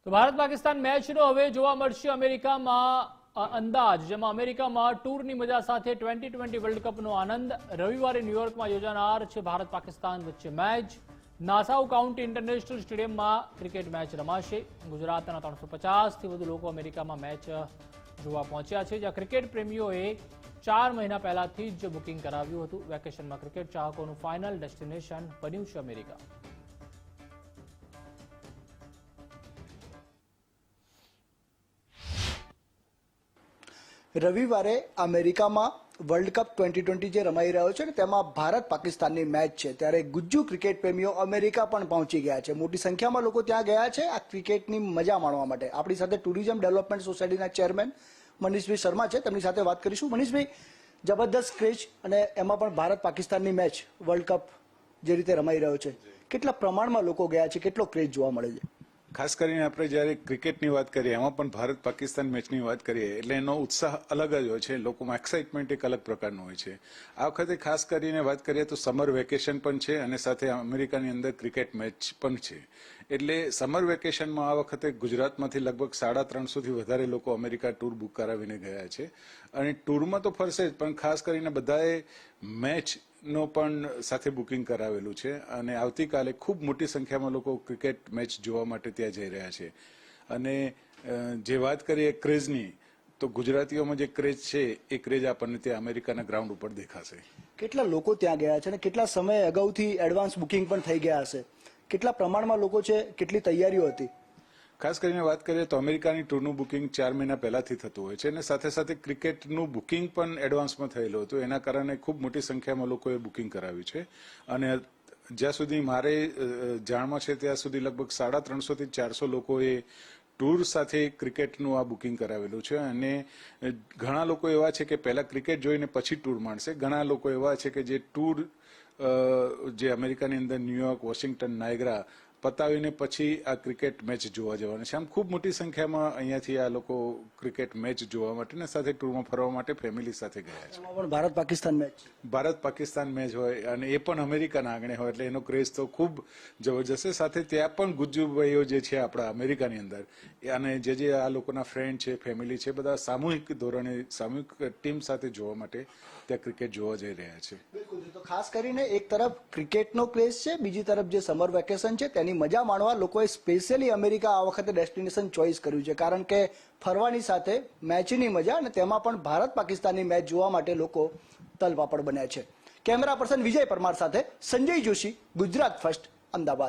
તો ભારત પાકિસ્તાન મેચનો હવે જોવા મળશે અમેરિકામાં અંદાજ, જેમાં અમેરિકામાં ટૂરની મજા સાથે T20 વર્લ્ડ કપનો આનંદ. રવિવારે ન્યુયોર્કમાં યોજાનાર છે ભારત પાકિસ્તાન વચ્ચે મેચ. નાસાઉ કાઉન્ટી ઇન્ટરનેશનલ સ્ટેડિયમમાં ક્રિકેટ મેચ રમાશે. ગુજરાતના 350થી વધુ લોકો અમેરિકામાં મેચ જોવા પહોંચ્યા છે, જ્યાં ક્રિકેટ પ્રેમીઓએ 4 મહિના પહેલાથી જ બુકિંગ કરાવ્યું હતું. વેકેશનમાં ક્રિકેટ ચાહકોનું ફાઇનલ ડેસ્ટિનેશન બન્યું છે અમેરિકા. રવિવારે અમેરિકામાં વર્લ્ડ કપ 2020 જે રમાઈ રહ્યો છે ને તેમાં ભારત પાકિસ્તાનની મેચ છે, ત્યારે ગુજ્જુ ક્રિકેટ પ્રેમીઓ અમેરિકા પણ પહોંચી ગયા છે. મોટી સંખ્યામાં લોકો ત્યાં ગયા છે આ ક્રિકેટની મજા માણવા માટે. આપણી સાથે ટુરિઝમ ડેવલપમેન્ટ સોસાયટીના ચેરમેન મનીષભાઈ શર્મા છે, તેમની સાથે વાત કરીશું. મનીષભાઈ, જબરદસ્ત ક્રેઝ અને એમાં પણ ભારત પાકિસ્તાનની મેચ વર્લ્ડ કપ જે રીતે રમાઈ રહ્યો છે, કેટલા પ્રમાણમાં લોકો ગયા છે, કેટલો ક્રેઝ જોવા મળે છે? ખાસ કરીને આપણે જ્યારે ક્રિકેટની વાત કરીએ, એમાં પણ ભારત પાકિસ્તાન મેચની વાત કરીએ એટલે એનો ઉત્સાહ અલગ જ હોય છે. લોકોમાં એક્સાઇટમેન્ટ એક અલગ પ્રકારનું હોય છે. આ વખતે ખાસ કરીને વાત કરીએ તો સમર વેકેશન પણ છે અને સાથે અમેરિકાની અંદર ક્રિકેટ મેચ પણ છે. એટલે સમર વેકેશનમાં આ વખતે ગુજરાતમાંથી લગભગ 350થી વધારે લોકો અમેરિકા ટૂર બુક કરાવીને ગયા છે. અને ટૂરમાં તો ફરશે જ, પણ ખાસ કરીને બધાએ મેચ નો પણ સાથે બુકિંગ કરાવેલું છે અને આવતીકાલે ખૂબ મોટી સંખ્યામાં લોકો ક્રિકેટ મેચ જોવા માટે ત્યાં જઈ રહ્યા છે. અને જે વાત કરીએ ક્રેઝની, તો ગુજરાતીઓમાં જે ક્રેઝ છે એ ક્રેઝ આપણને ત્યાં અમેરિકાના ગ્રાઉન્ડ ઉપર દેખાશે. કેટલા લોકો ત્યાં ગયા છે અને કેટલા સમય અગાઉથી એડવાન્સ બુકિંગ પણ થઈ ગયા હશે? કેટલા પ્રમાણમાં લોકો છે, કેટલી તૈયારીઓ હતી? ખાસ કરીને વાત કરીએ તો અમેરિકાની ટૂરનું બુકિંગ 4 મહિના પહેલાથી થતું હોય છે અને સાથે સાથે ક્રિકેટનું બુકિંગ પણ એડવાન્સમાં થયેલું હતું. એના કારણે ખૂબ મોટી સંખ્યામાં લોકોએ બુકિંગ કરાવ્યું છે. અને જ્યાં સુધી મારે જાણમાં છે ત્યાં સુધી લગભગ 350થી 400 લોકોએ ટૂર સાથે ક્રિકેટનું આ બુકિંગ કરાવેલું છે. અને ઘણા લોકો એવા છે કે પહેલા ક્રિકેટ જોઈને પછી ટૂર માણશે. ઘણા લોકો એવા છે કે જે ટૂર જે અમેરિકાની અંદર ન્યુયોર્ક, વોશિંગ્ટન, નાયગ્રા પતાવીને પછી આ ક્રિકેટ મેચ જોવા જવાના છે. આમ ખૂબ મોટી સંખ્યામાં અહીંયાથી આ લોકો ક્રિકેટ મેચ જોવા માટે ને સાથે ટૂરમાં ફરવા માટે ફેમિલી સાથે ગયા છે. પણ ભારત પાકિસ્તાન મેચ, ભારત પાકિસ્તાન મેચ હોય અને એ પણ અમેરિકાના આંગણે હોય એટલે એનો ક્રેઝ તો ખૂબ જબરજસ્ત છે. સાથે ત્યાં પણ ગુજ્જુભાઈઓ જે છે આપણા અમેરિકાની અંદર અને જે આ લોકોના ફ્રેન્ડ છે, ફેમિલી છે, બધા સામૂહિક ધોરણે સામૂહિક ટીમ સાથે જોવા માટે ત્યાં ક્રિકેટ જોવા જઈ રહ્યા છે. બિલકુલ. તો ખાસ કરીને એક તરફ ક્રિકેટનો ક્રેઝ છે, બીજી તરફ જે સમર વેકેશન છે તેની મજા માણવા લોકોએ સ્પેશિયલી અમેરિકા આ વખતે ડેસ્ટિનેશન ચોઇસ કર્યું છે, કારણ કે ફરવાની સાથે મેચની મજા અને તેમાં પણ ભારત પાકિસ્તાનની મેચ જોવા માટે લોકો તલપાપડ બન્યા છે. કેમેરા પર્સન વિજય પરમાર સાથે સંજય જોશી, ગુજરાત ફર્સ્ટ, અમદાવાદ.